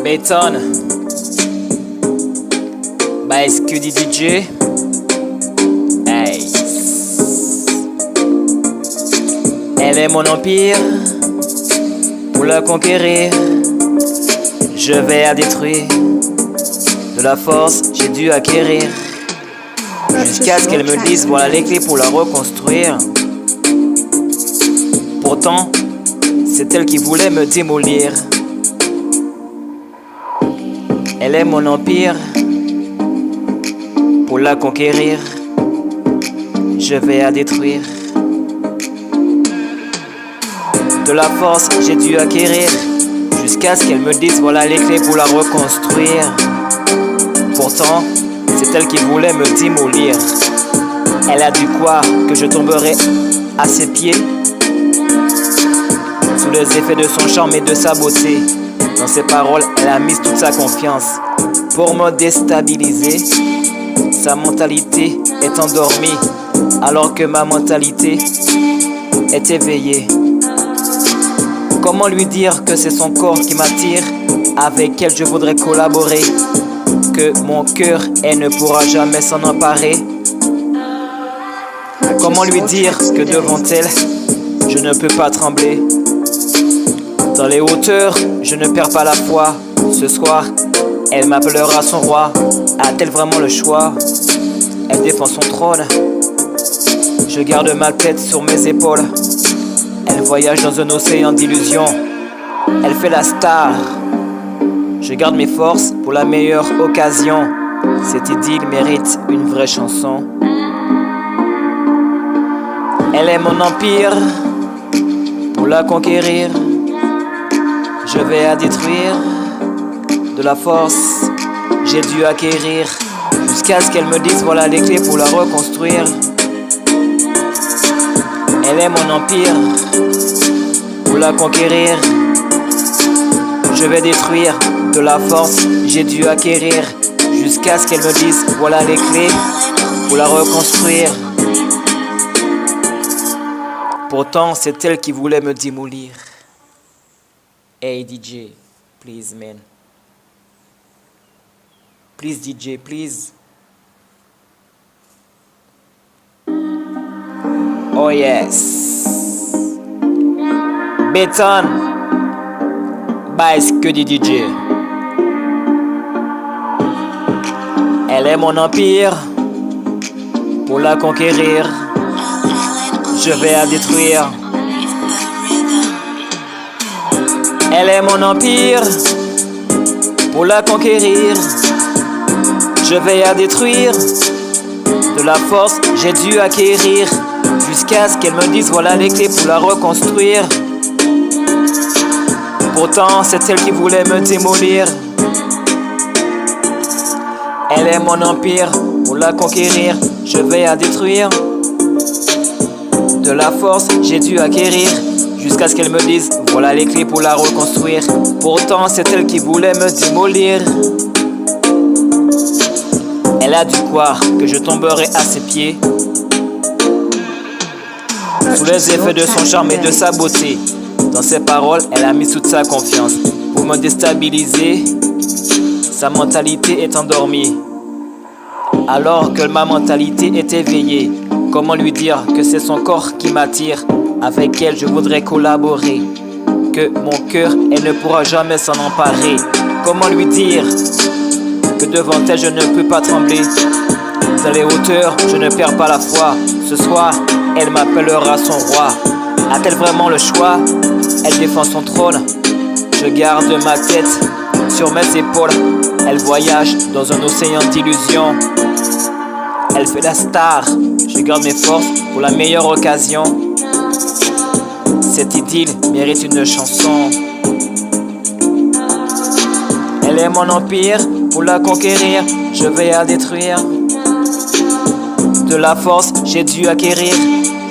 Bétonne by Scudi DJ. Hey. Elle est mon empire. Pour la conquérir, je vais la détruire. De la force, j'ai dû acquérir. Jusqu'à ce qu'elle me dise voilà les clés pour la reconstruire. Pourtant, c'est elle qui voulait me démolir. Elle est mon empire. Pour la conquérir, je vais la détruire. De la force, j'ai dû acquérir. Jusqu'à ce qu'elle me dise voilà les clés pour la reconstruire. Pourtant, c'est elle qui voulait me démolir. Elle a dû croire que je tomberais à ses pieds, sous les effets de son charme et de sa beauté. Dans ses paroles, elle a mis toute sa confiance pour me déstabiliser. Sa mentalité est endormie, alors que ma mentalité est éveillée. Comment lui dire que c'est son corps qui m'attire, avec elle je voudrais collaborer, que mon cœur elle ne pourra jamais s'en emparer. Comment lui dire que devant elle je ne peux pas trembler. Dans les hauteurs je ne perds pas la foi. Ce soir elle m'appellera son roi. A-t-elle vraiment le choix? Elle défend son trône. Je garde ma tête sur mes épaules. Elle voyage dans un océan d'illusions. Elle fait la star. Je garde mes forces pour la meilleure occasion. Cette idylle mérite une vraie chanson. Elle est mon empire. Pour la conquérir, je vais la détruire. De la force, j'ai dû acquérir. Jusqu'à ce qu'elle me dise voilà les clés pour la reconstruire. Elle est mon empire. Pour la conquérir, je vais détruire. De la force, j'ai dû acquérir. Jusqu'à ce qu'elle me dise voilà les clés pour la reconstruire. Pourtant, c'est elle qui voulait me démolir. Hey DJ, please man. Please DJ, please. Oh yes. Bétonne by Scudi DJ. Elle est mon empire. Pour la conquérir, je vais la détruire. Elle est mon empire. Pour la conquérir, je vais la détruire. De la force, j'ai dû acquérir. Jusqu'à ce qu'elle me dise voilà les clés pour la reconstruire. Pourtant, c'est elle qui voulait me démolir. Elle est mon empire. Pour la conquérir, je vais la détruire. De la force, j'ai dû acquérir. Jusqu'à ce qu'elle me dise voilà les clés pour la reconstruire. Pourtant, c'est elle qui voulait me démolir. Elle a dû croire que je tomberais à ses pieds, sous les effets de son charme et de sa beauté. Dans ses paroles, elle a mis toute sa confiance pour me déstabiliser. Sa mentalité est endormie, alors que ma mentalité est éveillée. Comment lui dire que c'est son corps qui m'attire, avec elle je voudrais collaborer, que mon cœur elle ne pourra jamais s'en emparer. Comment lui dire que devant elle je ne peux pas trembler. Dans les hauteurs je ne perds pas la foi. Ce soir elle m'appellera son roi. A-t-elle vraiment le choix? Elle défend son trône. Je garde ma tête sur mes épaules. Elle voyage dans un océan d'illusions. Elle fait la star. Je garde mes forces pour la meilleure occasion. Cette idylle mérite une chanson. Elle est mon empire. Pour la conquérir, je vais la détruire. De la force, j'ai dû acquérir.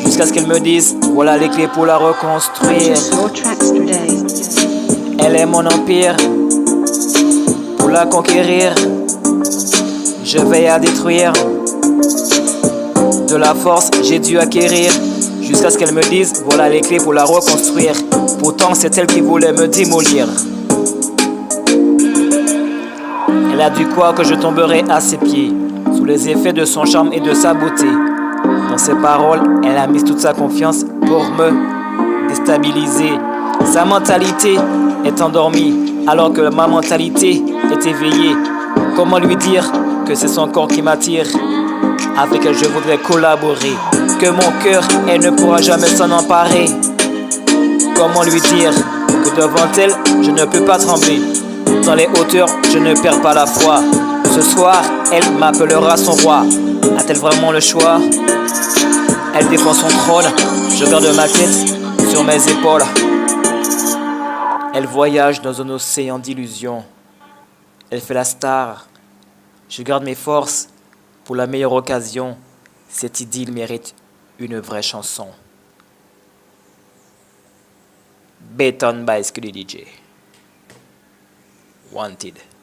Jusqu'à ce qu'elle me dise voilà les clés pour la reconstruire. Elle est mon empire. Pour la conquérir, je vais la détruire. De la force, j'ai dû acquérir. Jusqu'à ce qu'elle me dise voilà les clés pour la reconstruire. Pourtant, c'est elle qui voulait me démolir. Elle a du quoi que je tomberai à ses pieds, sous les effets de son charme et de sa beauté. Dans ses paroles, elle a mis toute sa confiance pour me déstabiliser. Sa mentalité est endormie, alors que ma mentalité est éveillée. Comment lui dire que c'est son corps qui m'attire, avec elle je voudrais collaborer, que mon cœur, elle ne pourra jamais s'en emparer. Comment lui dire que devant elle, je ne peux pas trembler. Dans les hauteurs, je ne perds pas la foi. Ce soir, elle m'appellera son roi. A-t-elle vraiment le choix? Elle défend son trône, je garde ma tête sur mes épaules. Elle voyage dans un océan d'illusions. Elle fait la star. Je garde mes forces pour la meilleure occasion. Cette idylle mérite une vraie chanson. Béton by Skilly DJ. Wanted.